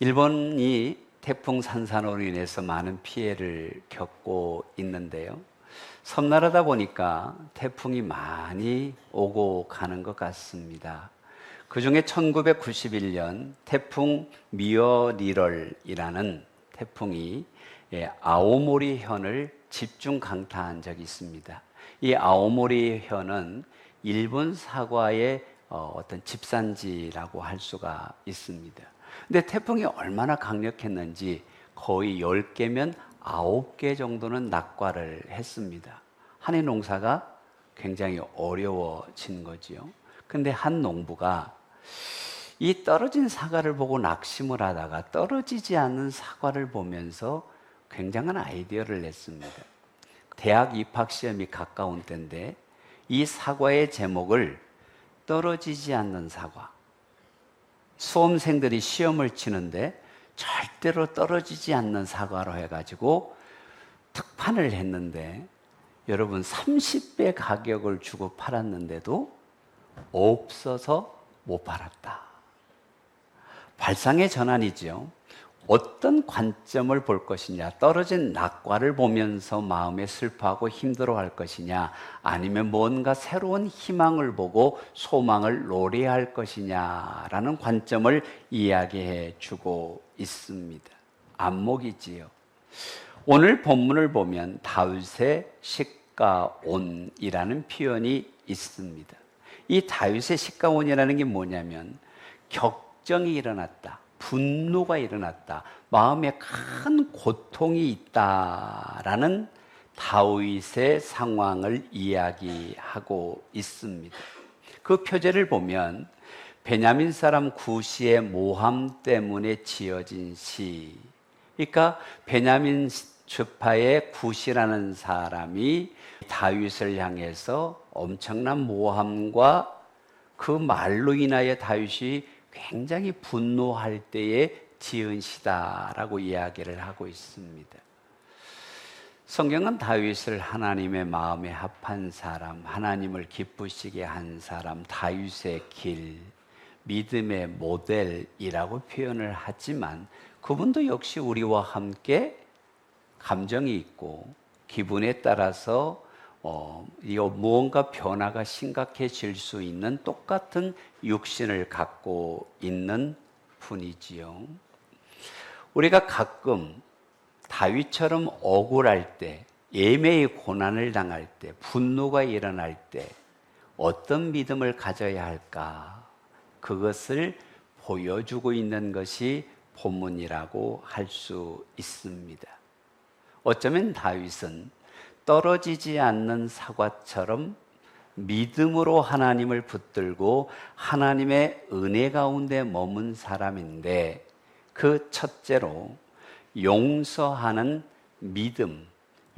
일본이 태풍 산산호로 인해서 많은 피해를 겪고 있는데요. 섬나라다 보니까 태풍이 많이 오고 가는 것 같습니다. 그 중에 1991년 태풍 미어리럴이라는 태풍이 아오모리 현을 집중 강타한 적이 있습니다. 이 아오모리 현은 일본 사과의 어떤 집산지라고 할 수가 있습니다. 근데 태풍이 얼마나 강력했는지 거의 10개면 9개 정도는 낙과를 했습니다. 한해 농사가 굉장히 어려워진 거지요. 근데 한 농부가 이 떨어진 사과를 보고 낙심을 하다가 떨어지지 않는 사과를 보면서 굉장한 아이디어를 냈습니다. 대학 입학 시험이 가까운 때인데 이 사과의 제목을 떨어지지 않는 사과. 수험생들이 시험을 치는데 절대로 떨어지지 않는 사과로 해가지고 특판을 했는데 여러분 30배 가격을 주고 팔았는데도 없어서 못 팔았다. 발상의 전환이죠. 어떤 관점을 볼 것이냐, 떨어진 낙과를 보면서 마음에 슬퍼하고 힘들어할 것이냐, 아니면 뭔가 새로운 희망을 보고 소망을 노래할 것이냐라는 관점을 이야기해 주고 있습니다. 안목이지요. 오늘 본문을 보면 다윗의 식가온이라는 표현이 있습니다. 이 다윗의 식가온이라는 게 뭐냐면 격정이 일어났다. 분노가 일어났다. 마음에 큰 고통이 있다라는 다윗의 상황을 이야기하고 있습니다. 그 표제를 보면 베냐민 사람 구시의 모함 때문에 지어진 시. 그러니까 베냐민 지파의 구시라는 사람이 다윗을 향해서 엄청난 모함과 그 말로 인하여 다윗이 굉장히 분노할 때에 지은 시다라고 이야기를 하고 있습니다. 성경은 다윗을 하나님의 마음에 합한 사람, 하나님을 기쁘시게 한 사람, 다윗의 길, 믿음의 모델이라고 표현을 하지만 그분도 역시 우리와 함께 감정이 있고 기분에 따라서 무언가 변화가 심각해질 수 있는 똑같은 육신을 갖고 있는 분이지요. 우리가 가끔 다윗처럼 억울할 때, 예매의 고난을 당할 때, 분노가 일어날 때 어떤 믿음을 가져야 할까? 그것을 보여주고 있는 것이 본문이라고 할 수 있습니다. 어쩌면 다윗은 떨어지지 않는 사과처럼 믿음으로 하나님을 붙들고 하나님의 은혜 가운데 머문 사람인데 그 첫째로 용서하는 믿음,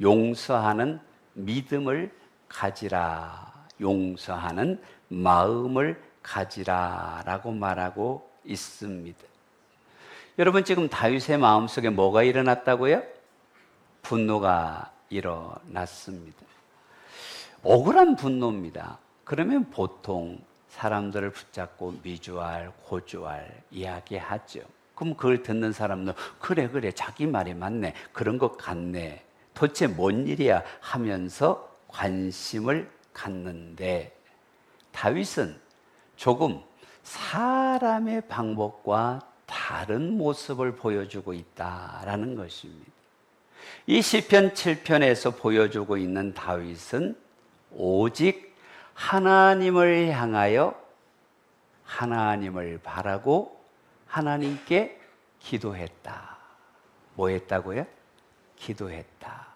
용서하는 믿음을 가지라, 용서하는 마음을 가지라라고 말하고 있습니다. 여러분 지금 다윗의 마음속에 뭐가 일어났다고요? 분노가 일어났습니다. 억울한 분노입니다. 그러면 보통 사람들을 붙잡고 미주알, 고주알 이야기하죠. 그럼 그걸 듣는 사람은 그래 자기 말이 맞네, 그런 것 같네, 도대체 뭔 일이야 하면서 관심을 갖는데 다윗은 조금 사람의 방법과 다른 모습을 보여주고 있다라는 것입니다. 이 시편 7편에서 보여주고 있는 다윗은 오직 하나님을 향하여 하나님을 바라고 하나님께 기도했다. 뭐 했다고요? 기도했다.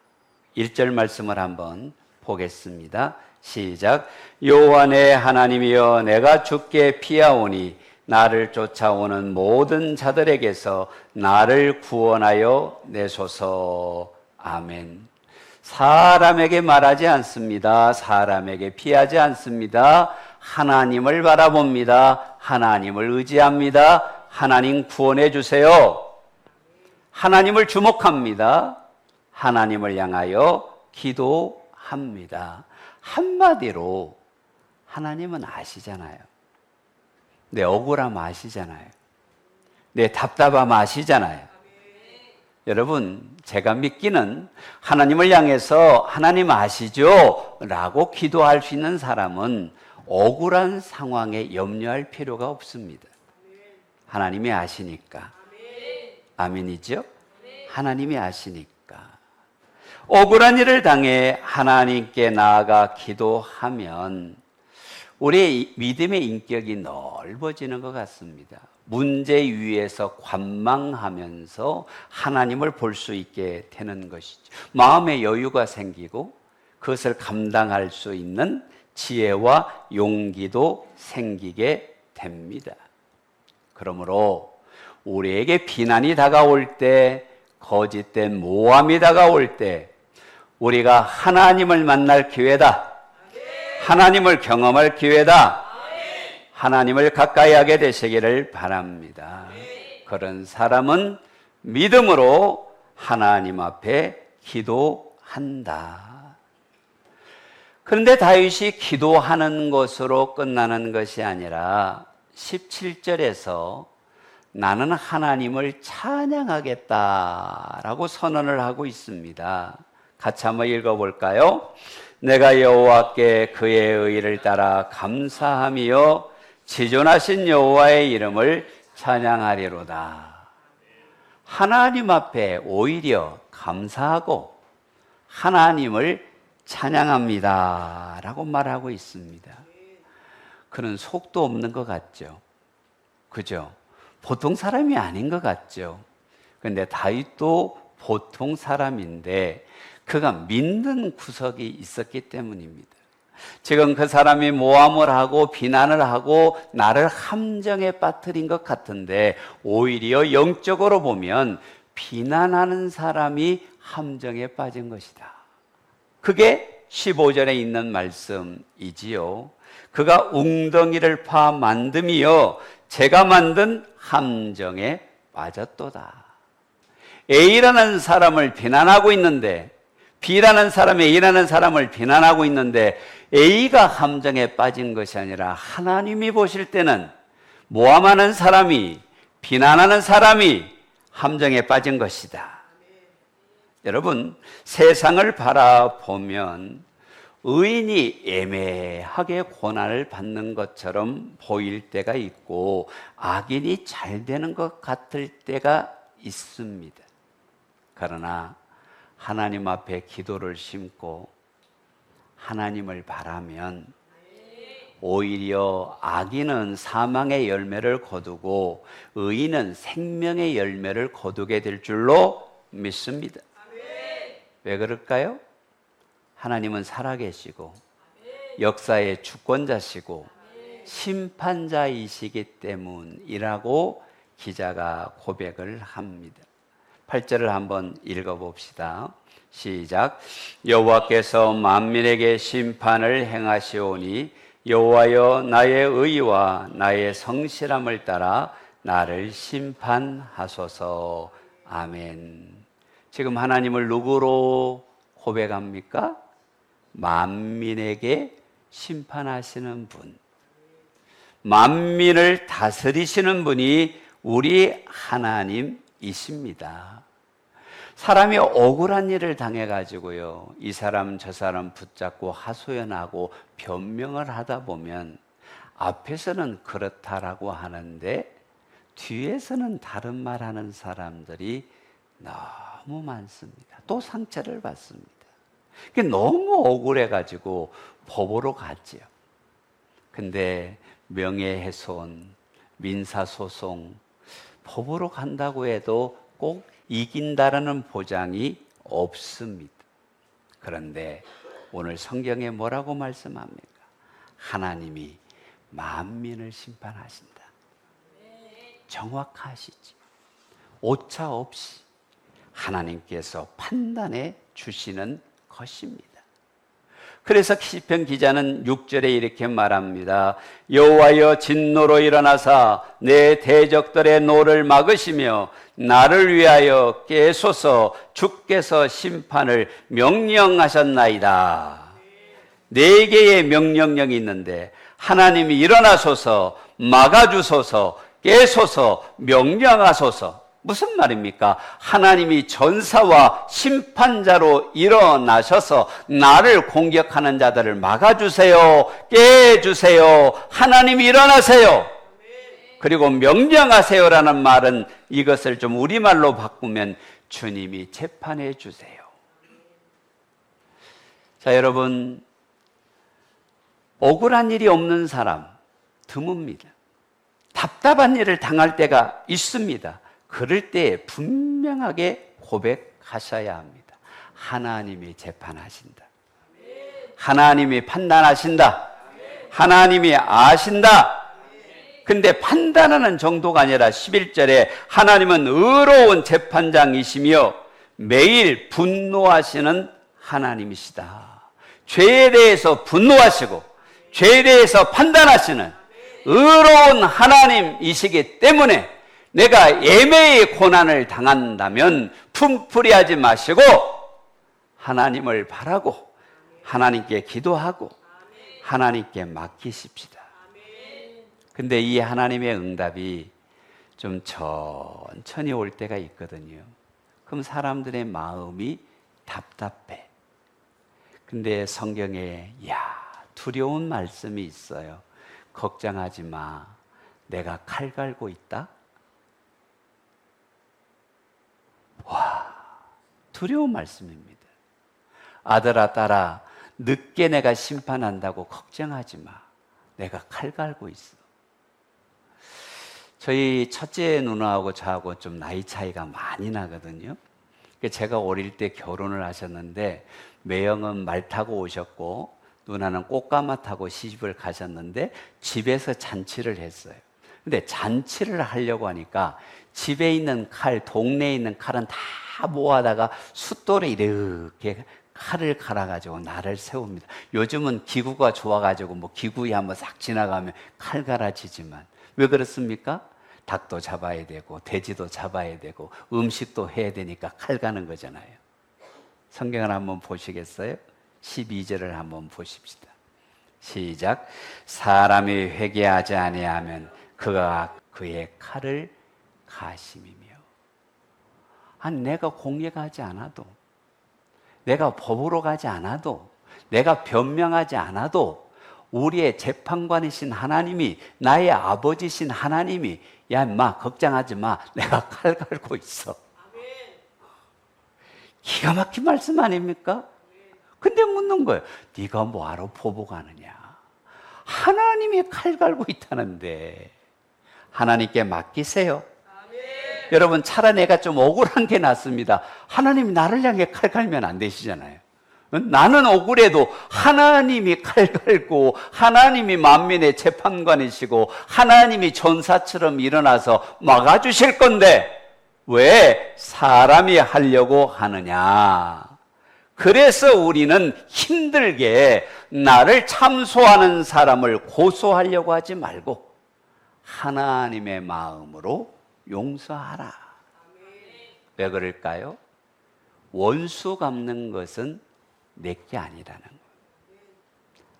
1절 말씀을 한번 보겠습니다. 시작. 여호와 내 하나님이여, 내가 주께 피하오니 나를 쫓아오는 모든 자들에게서 나를 구원하여 내소서. 아멘. 사람에게 말하지 않습니다. 사람에게 피하지 않습니다. 하나님을 바라봅니다. 하나님을 의지합니다. 하나님 구원해 주세요. 하나님을 주목합니다. 하나님을 향하여 기도합니다. 한마디로 하나님은 아시잖아요. 내 억울함 아시잖아요. 내 답답함 아시잖아요. 여러분, 제가 믿기는 하나님을 향해서 하나님 아시죠? 라고 기도할 수 있는 사람은 억울한 상황에 염려할 필요가 없습니다. 하나님이 아시니까. 아멘이죠? 하나님이 아시니까. 억울한 일을 당해 하나님께 나아가 기도하면 우리의 믿음의 인격이 넓어지는 것 같습니다. 문제 위에서 관망하면서 하나님을 볼 수 있게 되는 것이죠. 마음의 여유가 생기고 그것을 감당할 수 있는 지혜와 용기도 생기게 됩니다. 그러므로 우리에게 비난이 다가올 때, 거짓된 모함이 다가올 때 우리가 하나님을 만날 기회다. 하나님을 경험할 기회다. 하나님을 가까이 하게 되시기를 바랍니다. 그런 사람은 믿음으로 하나님 앞에 기도한다. 그런데 다윗이 기도하는 것으로 끝나는 것이 아니라 17절에서 나는 하나님을 찬양하겠다라고 선언을 하고 있습니다. 같이 한번 읽어볼까요? 내가 여호와께 그의 의를 따라 감사하며 지존하신 여호와의 이름을 찬양하리로다. 하나님 앞에 오히려 감사하고 하나님을 찬양합니다 라고 말하고 있습니다. 그는 속도 없는 것 같죠? 그죠? 보통 사람이 아닌 것 같죠? 그런데 다윗도 보통 사람인데 그가 믿는 구석이 있었기 때문입니다. 지금 그 사람이 모함을 하고 비난을 하고 나를 함정에 빠뜨린 것 같은데 오히려 영적으로 보면 비난하는 사람이 함정에 빠진 것이다. 그게 15절에 있는 말씀이지요. 그가 웅덩이를 파 만듦이여 제가 만든 함정에 빠졌도다. A라는 사람을 비난하고 있는데 B라는 사람이 A라는 사람을 비난하고 있는데 A가 함정에 빠진 것이 아니라 하나님이 보실 때는 모함하는 사람이 비난하는 사람이 함정에 빠진 것이다. 여러분, 세상을 바라보면 의인이 애매하게 고난을 받는 것처럼 보일 때가 있고 악인이 잘 되는 것 같을 때가 있습니다. 그러나 하나님 앞에 기도를 심고 하나님을 바라면 오히려 악인은 사망의 열매를 거두고 의인은 생명의 열매를 거두게 될 줄로 믿습니다. 왜 그럴까요? 하나님은 살아계시고 역사의 주권자시고 심판자이시기 때문이라고 기자가 고백을 합니다. 8절을 한번 읽어봅시다. 시작. 여호와께서 만민에게 심판을 행하시오니 여호와여 나의 의와 나의 성실함을 따라 나를 심판하소서. 아멘. 지금 하나님을 누구로 고백합니까? 만민에게 심판하시는 분, 만민을 다스리시는 분이 우리 하나님이십니다. 사람이 억울한 일을 당해가지고요, 이 사람 저 사람 붙잡고 하소연하고 변명을 하다 보면 앞에서는 그렇다라고 하는데 뒤에서는 다른 말하는 사람들이 너무 많습니다. 또 상처를 받습니다. 너무 억울해가지고 법으로 갔지요. 근데 명예훼손, 민사소송, 법으로 간다고 해도 꼭 이긴다라는 보장이 없습니다. 그런데 오늘 성경에 뭐라고 말씀합니까? 하나님이 만민을 심판하신다. 정확하시지. 오차 없이 하나님께서 판단해 주시는 것입니다. 그래서 시편 기자는 6절에 이렇게 말합니다. 여호와여 진노로 일어나사 내 대적들의 노를 막으시며 나를 위하여 깨소서. 주께서 심판을 명령하셨나이다. 네 개의 명령령이 있는데 하나님이 일어나소서, 막아주소서, 깨소서, 명령하소서. 무슨 말입니까? 하나님이 전사와 심판자로 일어나셔서 나를 공격하는 자들을 막아주세요. 깨주세요. 하나님이 일어나세요. 그리고 명령하세요라는 말은 이것을 좀 우리말로 바꾸면 주님이 재판해 주세요. 자, 여러분, 억울한 일이 없는 사람 드뭅니다. 답답한 일을 당할 때가 있습니다. 그럴 때 분명하게 고백하셔야 합니다. 하나님이 재판하신다. 하나님이 판단하신다. 하나님이 아신다. 근데 판단하는 정도가 아니라 11절에 하나님은 의로운 재판장이시며 매일 분노하시는 하나님이시다. 죄에 대해서 분노하시고 죄에 대해서 판단하시는 의로운 하나님이시기 때문에 내가 예매의 고난을 당한다면 품풀이하지 마시고 하나님을 바라고 하나님께 기도하고 하나님께 맡기십시다. 근데 이 하나님의 응답이 좀 천천히 올 때가 있거든요. 그럼 사람들의 마음이 답답해. 근데 성경에 두려운 말씀이 있어요. 걱정하지 마. 내가 칼 갈고 있다. 와, 두려운 말씀입니다. 아들아, 딸아, 늦게 내가 심판한다고 걱정하지 마. 내가 칼 갈고 있어. 저희 첫째 누나하고 저하고 좀 나이 차이가 많이 나거든요. 제가 어릴 때 결혼을 하셨는데 매형은 말 타고 오셨고 누나는 꽃가마 타고 시집을 가셨는데 집에서 잔치를 했어요. 근데 잔치를 하려고 하니까 집에 있는 칼, 동네에 있는 칼은 다 모아다가 숫돌에 이렇게 칼을 갈아가지고 나를 세웁니다. 요즘은 기구가 좋아가지고 뭐 기구에 한번 싹 지나가면 칼 갈아지지만 왜 그렇습니까? 닭도 잡아야 되고 돼지도 잡아야 되고 음식도 해야 되니까 칼 가는 거잖아요. 성경을 한번 보시겠어요? 12절을 한번 보십시다. 시작. 사람이 회개하지 아니하면 그가 그의 칼을 가심이며. 아니, 내가 공격하지 않아도, 내가 법으로 가지 않아도, 내가 변명하지 않아도 우리의 재판관이신 하나님이, 나의 아버지신 하나님이 야 인마 걱정하지 마, 내가 칼 갈고 있어. 기가 막힌 말씀 아닙니까? 근데 묻는 거예요. 네가 뭐하러 보복하느냐? 하나님이 칼 갈고 있다는데 하나님께 맡기세요. 여러분, 차라리 내가 좀 억울한 게 낫습니다. 하나님이 나를 향해 칼 갈면 안 되시잖아요. 나는 억울해도 하나님이 칼 갈고 하나님이 만민의 재판관이시고 하나님이 전사처럼 일어나서 막아주실 건데 왜 사람이 하려고 하느냐? 그래서 우리는 힘들게 나를 참소하는 사람을 고소하려고 하지 말고 하나님의 마음으로 용서하라. 왜 그럴까요? 원수 갚는 것은 내게 아니라는 거예요.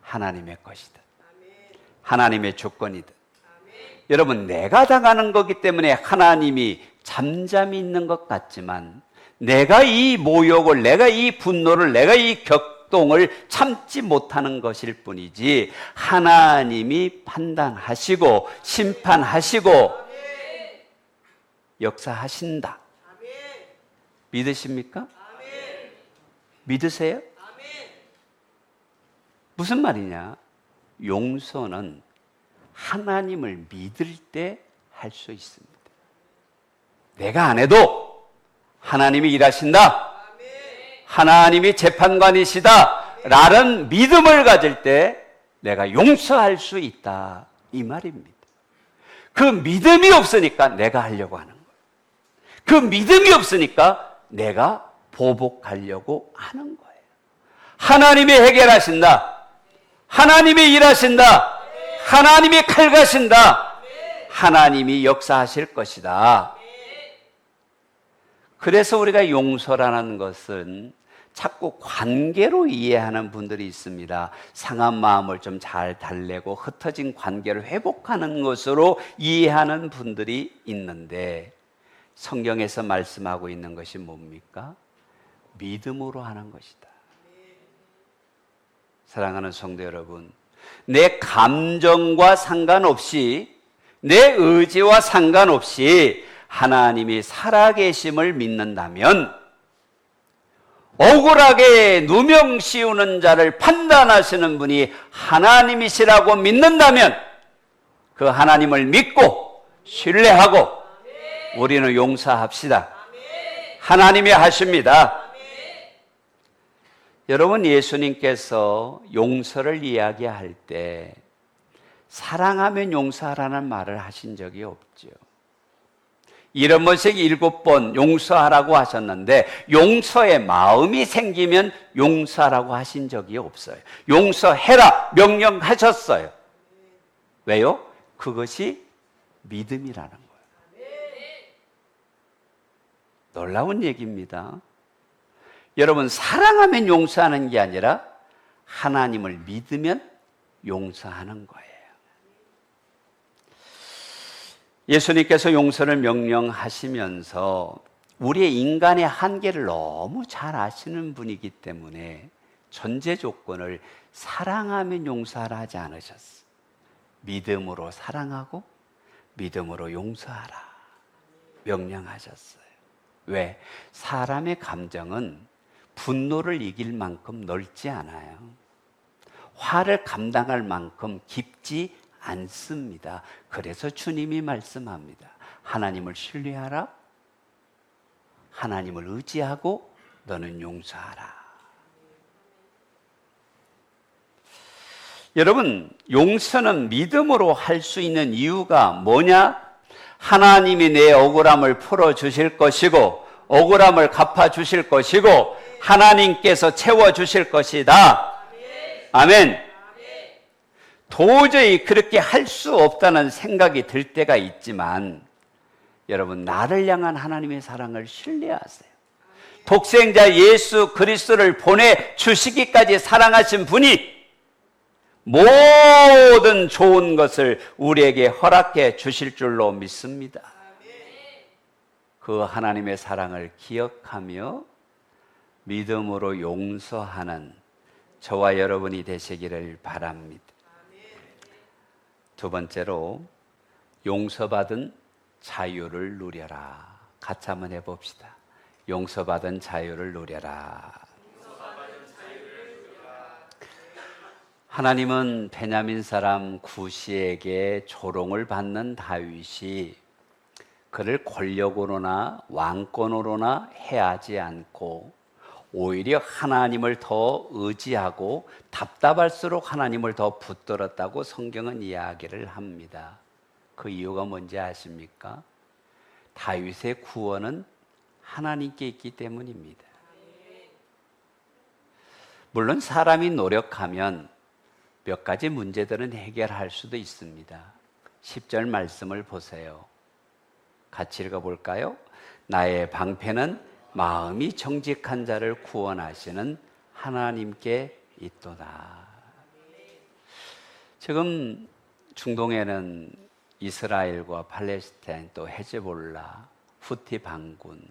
하나님의 것이다. 하나님의 조건이다. 여러분, 내가 당하는 거기 때문에 하나님이 잠잠히 있는 것 같지만 내가 이 모욕을, 내가 이 분노를, 내가 이 격동을 참지 못하는 것일 뿐이지 하나님이 판단하시고 심판하시고 역사하신다. 믿으십니까? 믿으세요? 무슨 말이냐? 용서는 하나님을 믿을 때 할 수 있습니다. 내가 안 해도 하나님이 일하신다. 하나님이 재판관이시다. 라는 믿음을 가질 때 내가 용서할 수 있다. 이 말입니다. 그 믿음이 없으니까 내가 하려고 하는 거예요. 그 믿음이 없으니까 내가 보복하려고 하는 거예요. 하나님이 해결하신다. 하나님이 일하신다. 하나님이 칼 가신다. 하나님이 역사하실 것이다. 그래서 우리가 용서라는 것은 자꾸 관계로 이해하는 분들이 있습니다. 상한 마음을 좀 잘 달래고 흩어진 관계를 회복하는 것으로 이해하는 분들이 있는데, 성경에서 말씀하고 있는 것이 뭡니까? 믿음으로 하는 것이다. 사랑하는 성도 여러분, 내 감정과 상관없이, 내 의지와 상관없이 하나님이 살아계심을 믿는다면, 억울하게 누명 씌우는 자를 판단하시는 분이 하나님이시라고 믿는다면, 그 하나님을 믿고 신뢰하고 우리는 용서합시다. 하나님이 하십니다. 여러분, 예수님께서 용서를 이야기할 때 사랑하면 용서하라는 말을 하신 적이 없죠. 7번씩 7번 용서하라고 하셨는데, 용서의 마음이 생기면 용서하라고 하신 적이 없어요. 용서해라 명령하셨어요. 왜요? 그것이 믿음이라는 거예요. 놀라운 얘기입니다. 여러분, 사랑하면 용서하는 게 아니라 하나님을 믿으면 용서하는 거예요. 예수님께서 용서를 명령하시면서 우리의 인간의 한계를 너무 잘 아시는 분이기 때문에 전제 조건을 사랑하면 용서하라 하지 않으셨어요. 믿음으로 사랑하고 믿음으로 용서하라 명령하셨어요. 왜? 사람의 감정은 분노를 이길 만큼 넓지 않아요. 화를 감당할 만큼 깊지 않습니다. 그래서 주님이 말씀합니다. 하나님을 신뢰하라. 하나님을 의지하고 너는 용서하라. 여러분, 용서는 믿음으로 할 수 있는 이유가 뭐냐? 하나님이 내 억울함을 풀어주실 것이고, 억울함을 갚아주실 것이고, 하나님께서 채워주실 것이다. 아멘. 도저히 그렇게 할 수 없다는 생각이 들 때가 있지만, 여러분, 나를 향한 하나님의 사랑을 신뢰하세요. 독생자 예수 그리스도를 보내주시기까지 사랑하신 분이 모든 좋은 것을 우리에게 허락해 주실 줄로 믿습니다. 그 하나님의 사랑을 기억하며 믿음으로 용서하는 저와 여러분이 되시기를 바랍니다. 두 번째로, 용서받은 자유를 누려라. 같이 한번 해봅시다. 용서받은 자유를 누려라. 하나님은 베냐민 사람 구시에게 조롱을 받는 다윗이 그를 권력으로나 왕권으로나 해하지 않고 오히려 하나님을 더 의지하고 답답할수록 하나님을 더 붙들었다고 성경은 이야기를 합니다. 그 이유가 뭔지 아십니까? 다윗의 구원은 하나님께 있기 때문입니다. 물론 사람이 노력하면 몇 가지 문제들은 해결할 수도 있습니다. 10절 말씀을 보세요. 같이 읽어볼까요? 나의 방패는 마음이 정직한 자를 구원하시는 하나님께 있도다. 지금 중동에는 이스라엘과 팔레스타인, 또 헤즈볼라, 후티 반군,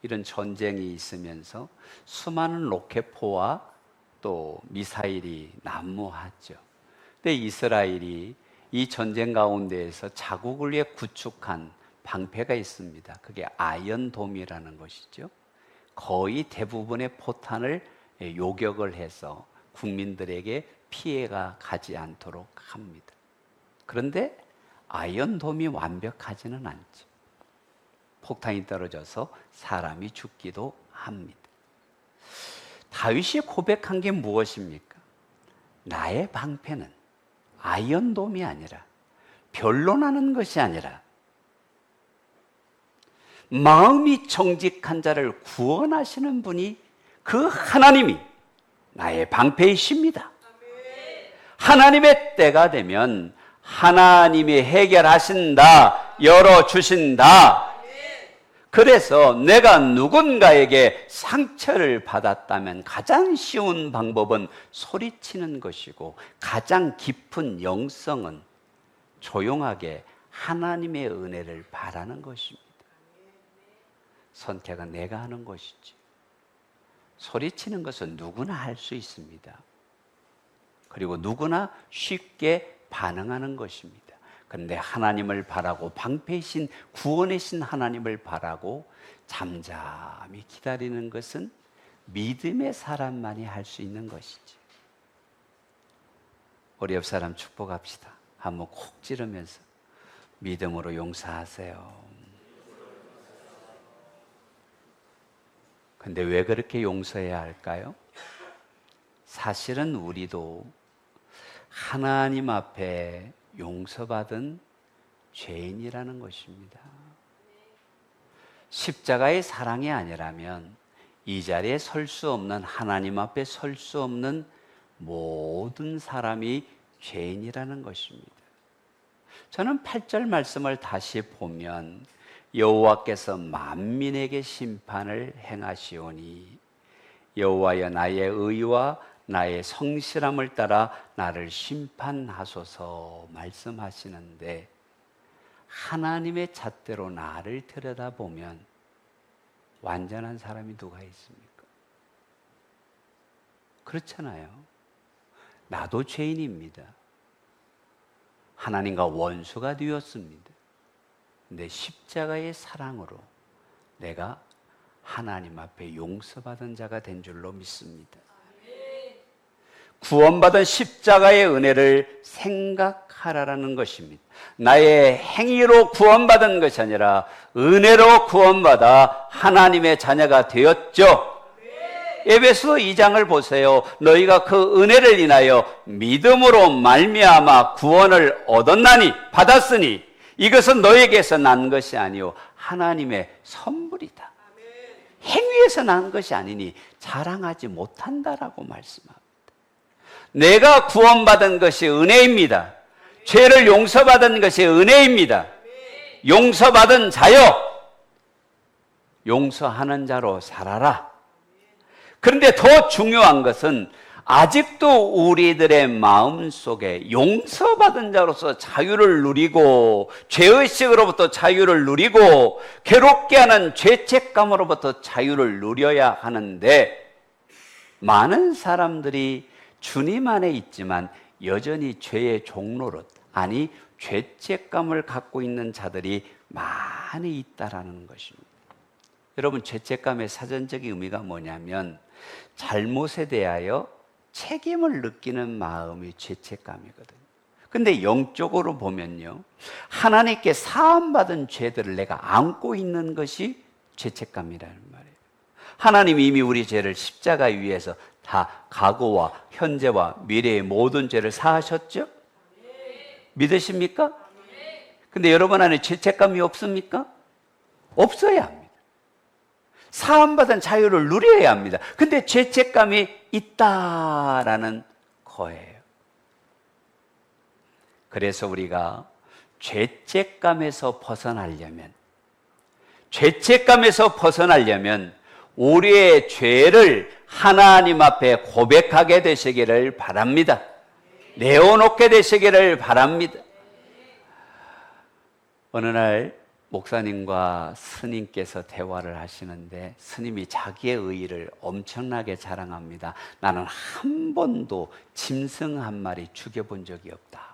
이런 전쟁이 있으면서 수많은 로켓포와 또 미사일이 난무하죠. 근데 이스라엘이 이 전쟁 가운데에서 자국을 위해 구축한 방패가 있습니다. 그게 아이언돔이라는 것이죠. 거의 대부분의 포탄을 요격을 해서 국민들에게 피해가 가지 않도록 합니다. 그런데 아이언돔이 완벽하지는 않죠. 폭탄이 떨어져서 사람이 죽기도 합니다. 다윗이 고백한 게 무엇입니까? 나의 방패는 아이언돔이 아니라, 변론하는 것이 아니라 마음이 정직한 자를 구원하시는 분이, 그 하나님이 나의 방패이십니다. 하나님의 때가 되면 하나님이 해결하신다, 열어주신다. 그래서 내가 누군가에게 상처를 받았다면 가장 쉬운 방법은 소리치는 것이고, 가장 깊은 영성은 조용하게 하나님의 은혜를 바라는 것입니다. 선택은 내가 하는 것이지. 소리치는 것은 누구나 할 수 있습니다. 그리고 누구나 쉽게 반응하는 것입니다. 그런데 하나님을 바라고, 방패이신 구원의 신 하나님을 바라고 잠잠히 기다리는 것은 믿음의 사람만이 할 수 있는 것이지. 우리 옆 사람 축복합시다. 한번 콕 찌르면서 믿음으로 용서하세요. 근데 왜 그렇게 용서해야 할까요? 사실은 우리도 하나님 앞에 용서받은 죄인이라는 것입니다. 십자가의 사랑이 아니라면 이 자리에 설 수 없는, 하나님 앞에 설 수 없는 모든 사람이 죄인이라는 것입니다. 저는 8절 말씀을 다시 보면 여호와께서 만민에게 심판을 행하시오니 여호와여 나의 의와 나의 성실함을 따라 나를 심판하소서 말씀하시는데, 하나님의 잣대로 나를 들여다보면 완전한 사람이 누가 있습니까? 그렇잖아요. 나도 죄인입니다. 하나님과 원수가 되었습니다. 근데 십자가의 사랑으로 내가 하나님 앞에 용서받은 자가 된 줄로 믿습니다. 구원받은 십자가의 은혜를 생각하라는 것입니다. 나의 행위로 구원받은 것이 아니라 은혜로 구원받아 하나님의 자녀가 되었죠. 에베소 2장을 보세요. 너희가 그 은혜를 인하여 믿음으로 말미암아 구원을 얻었나니, 받았으니 이것은 너에게서 난 것이 아니요 하나님의 선물이다. 행위에서 난 것이 아니니 자랑하지 못한다라고 말씀합니다. 내가 구원받은 것이 은혜입니다. 죄를 용서받은 것이 은혜입니다. 용서받은 자여, 용서하는 자로 살아라. 그런데 더 중요한 것은 아직도 우리들의 마음속에 용서받은 자로서 자유를 누리고, 죄의식으로부터 자유를 누리고, 괴롭게 하는 죄책감으로부터 자유를 누려야 하는데, 많은 사람들이 주님 안에 있지만 여전히 죄의 종노릇, 아니 죄책감을 갖고 있는 자들이 많이 있다라는 것입니다. 여러분, 죄책감의 사전적인 의미가 뭐냐면 잘못에 대하여 책임을 느끼는 마음이 죄책감이거든요. 근데 영적으로 보면요, 하나님께 사함받은 죄들을 내가 안고 있는 것이 죄책감이라는 말이에요. 하나님이 이미 우리 죄를 십자가 위에서 다 과거와 현재와 미래의 모든 죄를 사하셨죠? 믿으십니까? 근데 여러분 안에 죄책감이 없습니까? 없어야 합니다. 사함받은 자유를 누려야 합니다. 근데 죄책감이 있다라는 거예요. 그래서 우리가 죄책감에서 벗어나려면 우리의 죄를 하나님 앞에 고백하게 되시기를 바랍니다. 내어놓게 되시기를 바랍니다. 어느 날 목사님과 스님께서 대화를 하시는데 스님이 자기의 의의를 엄청나게 자랑합니다. 나는 한 번도 짐승 한 마리 죽여본 적이 없다.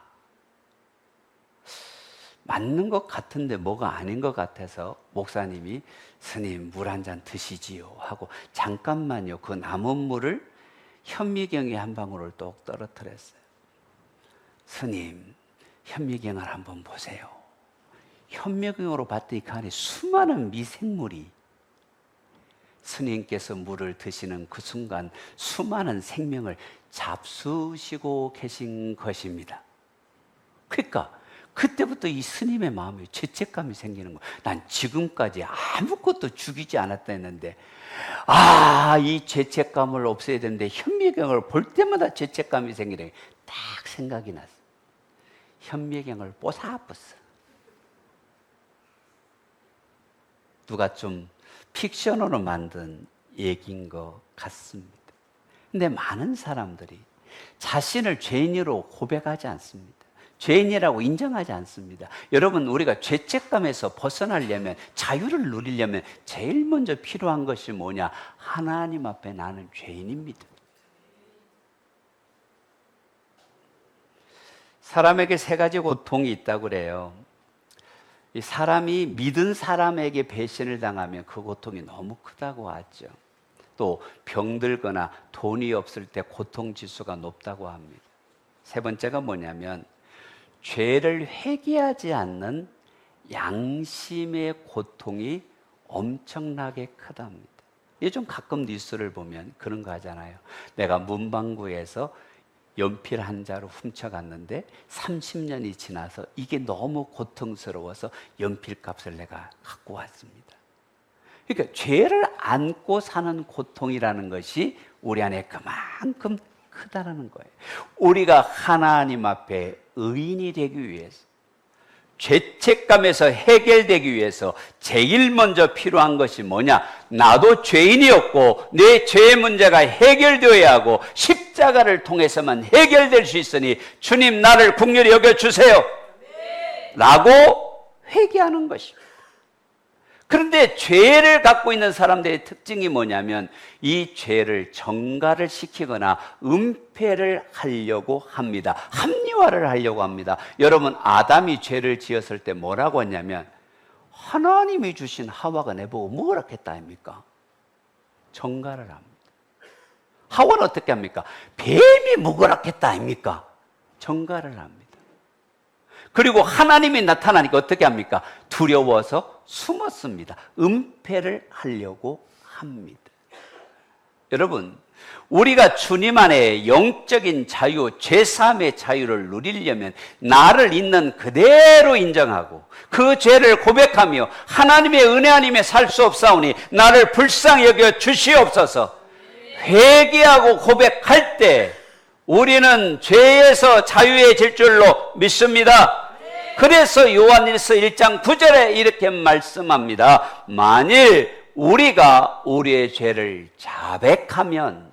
맞는 것 같은데 뭐가 아닌 것 같아서 목사님이 스님 물 한 잔 드시지요 하고 잠깐만요, 그 남은 물을 현미경에 한 방울을 똑 떨어뜨렸어요. 스님, 현미경을 한번 보세요. 현미경으로 봤더니 그 안에 수많은 미생물이, 스님께서 물을 드시는 그 순간 수많은 생명을 잡수시고 계신 것입니다. 그러니까 그때부터 이 스님의 마음에 죄책감이 생기는 거예요. 난 지금까지 아무것도 죽이지 않았다 했는데, 이 죄책감을 없애야 되는데 현미경을 볼 때마다 죄책감이 생기네. 딱 생각이 났어요. 현미경을 뽀사뿌어. 누가 좀 픽션으로 만든 얘기인 것 같습니다. 근데 많은 사람들이 자신을 죄인으로 고백하지 않습니다. 죄인이라고 인정하지 않습니다. 여러분, 우리가 죄책감에서 벗어나려면, 자유를 누리려면 제일 먼저 필요한 것이 뭐냐? 하나님 앞에 나는 죄인입니다. 사람에게 세 가지 고통이 있다고 그래요. 이 사람이 믿은 사람에게 배신을 당하면 그 고통이 너무 크다고 하죠. 또 병들거나 돈이 없을 때 고통 지수가 높다고 합니다. 세 번째가 뭐냐면 죄를 회개하지 않는 양심의 고통이 엄청나게 크답니다. 요즘 가끔 뉴스를 보면 그런 거 하잖아요. 내가 문방구에서 연필 한 자루 훔쳐갔는데 30년이 지나서 이게 너무 고통스러워서 연필값을 내가 갖고 왔습니다. 그러니까 죄를 안고 사는 고통이라는 것이 우리 안에 그만큼 크다라는 거예요. 우리가 하나님 앞에 의인이 되기 위해서, 죄책감에서 해결되기 위해서 제일 먼저 필요한 것이 뭐냐? 나도 죄인이었고 내 죄의 문제가 해결되어야 하고 십자가를 통해서만 해결될 수 있으니 주님 나를 긍휼히 여겨주세요 라고 회개하는 것입니다. 그런데 죄를 갖고 있는 사람들의 특징이 뭐냐면 이 죄를 정가를 시키거나 은폐를 하려고 합니다. 합리화를 하려고 합니다. 여러분, 아담이 죄를 지었을 때 뭐라고 했냐면 하나님이 주신 하와가 내보고 뭐라 했다 아닙니까? 정가를 합니다. 하와는 어떻게 합니까? 뱀이 먹으라 했다 아닙니까? 정가를 합니다. 그리고 하나님이 나타나니까 어떻게 합니까? 두려워서 숨었습니다. 은폐를 하려고 합니다. 여러분, 우리가 주님 안에 영적인 자유, 죄사함의 자유를 누리려면 나를 있는 그대로 인정하고 그 죄를 고백하며 하나님의 은혜 아니면 살 수 없사오니 나를 불쌍히 여겨 주시옵소서 회개하고 고백할 때 우리는 죄에서 자유해질 줄로 믿습니다. 그래서 요한일서 1장 9절에 이렇게 말씀합니다. 만일 우리가 우리의 죄를 자백하면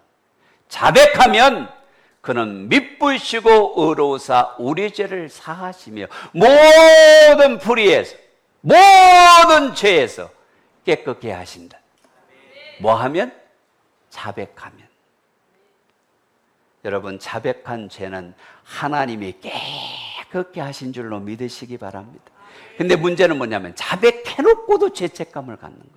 그는 미쁘시고 의로우사 우리 죄를 사하시며 모든 불의에서 모든 죄에서 깨끗게 하신다. 뭐 하면? 자백하면. 여러분, 자백한 죄는 하나님이 깨끗게 하신 줄로 믿으시기 바랍니다. 근데 문제는 뭐냐면 자백해놓고도 죄책감을 갖는 거예요.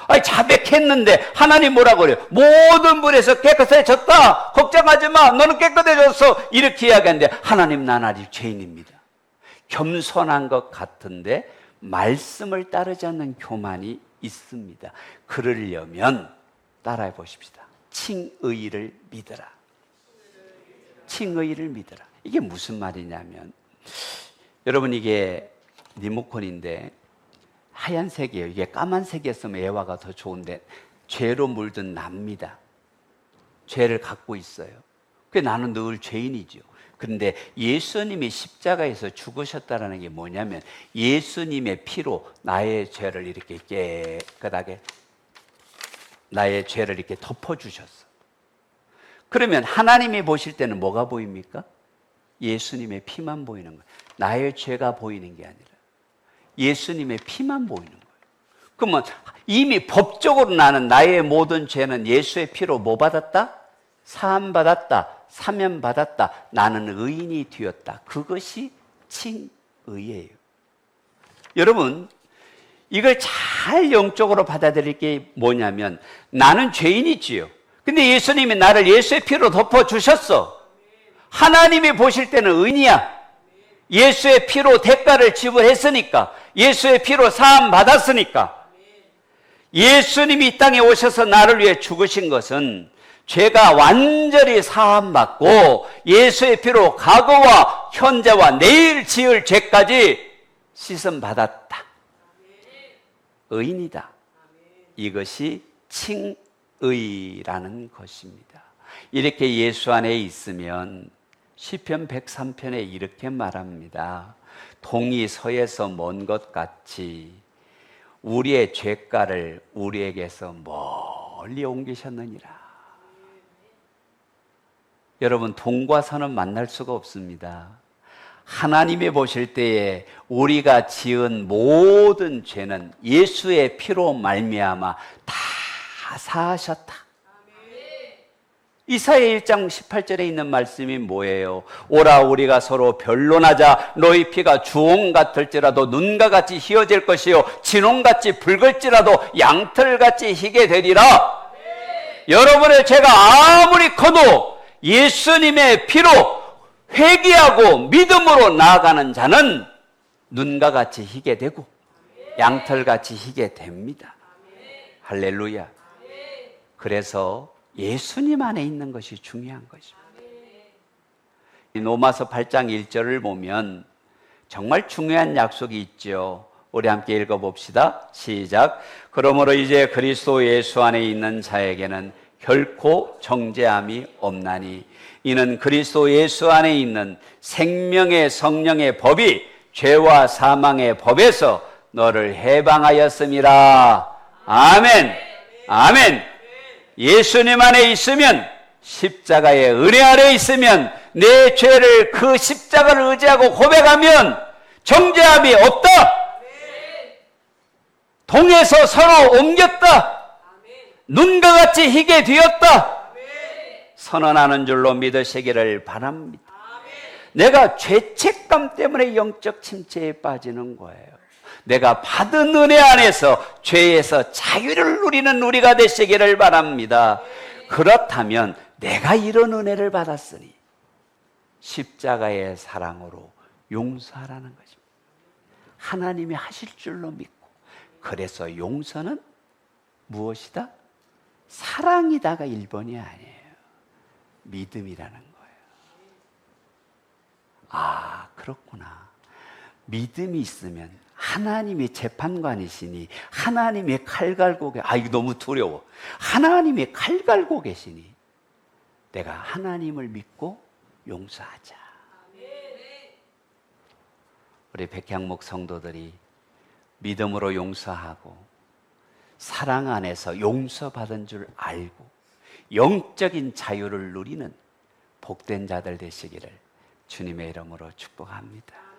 아니, 자백했는데 하나님 뭐라고 그래요? 모든 불에서 깨끗해졌다. 걱정하지 마. 너는 깨끗해졌어. 이렇게 이야기하는데 하나님, 난 아직 죄인입니다. 겸손한 것 같은데 말씀을 따르지 않는 교만이 있습니다. 그러려면 따라해 보십시다. 칭의를 믿으라. 칭의를 믿으라. 이게 무슨 말이냐면 여러분, 이게 리모컨인데 하얀색이에요. 이게 까만색이었으면 애화가 더 좋은데 죄로 물든 납니다. 죄를 갖고 있어요. 그래서 나는 늘 죄인이죠. 그런데 예수님이 십자가에서 죽으셨다는 게 뭐냐면 예수님의 피로 나의 죄를 이렇게 깨끗하게, 나의 죄를 이렇게 덮어주셨어. 그러면 하나님이 보실 때는 뭐가 보입니까? 예수님의 피만 보이는 거예요. 나의 죄가 보이는 게 아니라 예수님의 피만 보이는 거예요. 그러면 이미 법적으로 나는 나의 모든 죄는 예수의 피로 뭐 받았다? 사함 받았다. 사면 받았다. 나는 의인이 되었다. 그것이 칭의예요. 여러분, 이걸 잘 영적으로 받아들일 게 뭐냐면 나는 죄인이지요. 근데 예수님이 나를 예수의 피로 덮어주셨어. 하나님이 보실 때는 의인이야. 예수의 피로 대가를 지불했으니까, 예수의 피로 사함 받았으니까. 예수님이 이 땅에 오셔서 나를 위해 죽으신 것은 죄가 완전히 사함 받고 예수의 피로 과거와 현재와 내일 지을 죄까지 씻음 받았다. 의인이다. 이것이 칭의라는 것입니다. 이렇게 예수 안에 있으면 시편 103편에 이렇게 말합니다. 동이 서에서 먼 것 같이 우리의 죄가를 우리에게서 멀리 옮기셨느니라. 여러분, 돈과 선은 만날 수가 없습니다. 하나님이 보실 때에 우리가 지은 모든 죄는 예수의 피로 말미암아 다 사하셨다. 이사야 1장 18절에 있는 말씀이 뭐예요? 오라 우리가 서로 변론하자. 너희 피가 주홍 같을지라도 눈과 같이 희어질 것이요 진홍같이 붉을지라도 양털같이 희게 되리라. 여러분의 죄가 아무리 커도 예수님의 피로 회개하고 믿음으로 나아가는 자는 눈과 같이 희게 되고 양털같이 희게 됩니다. 할렐루야. 그래서 예수님 안에 있는 것이 중요한 것입니다. 로마서 8장 1절을 보면 정말 중요한 약속이 있죠. 우리 함께 읽어봅시다. 시작. 그러므로 이제 그리스도 예수 안에 있는 자에게는 결코 정죄함이 없나니 이는 그리스도 예수 안에 있는 생명의 성령의 법이 죄와 사망의 법에서 너를 해방하였음이라. 아멘. 아멘. 예수님 안에 있으면, 십자가의 은혜 안에 있으면, 내 죄를 그 십자가를 의지하고 고백하면 정죄함이 없다. 동에서 서로 옮겼다. 눈과 같이 희게 되었다. 선언하는 줄로 믿으시기를 바랍니다. 내가 죄책감 때문에 영적 침체에 빠지는 거예요. 내가 받은 은혜 안에서 죄에서 자유를 누리는 우리가 되시기를 바랍니다. 그렇다면 내가 이런 은혜를 받았으니 십자가의 사랑으로 용서하라는 것입니다. 하나님이 하실 줄로 믿고, 그래서 용서는 무엇이다? 사랑이다가 1번이 아니에요. 믿음이라는 거예요. 아, 그렇구나. 믿음이 있으면 하나님이 재판관이시니, 하나님이 칼 갈고 이거 너무 두려워. 하나님이 칼 갈고 계시니 내가 하나님을 믿고 용서하자. 우리 백향목 성도들이 믿음으로 용서하고 사랑 안에서 용서받은 줄 알고 영적인 자유를 누리는 복된 자들 되시기를 주님의 이름으로 축복합니다.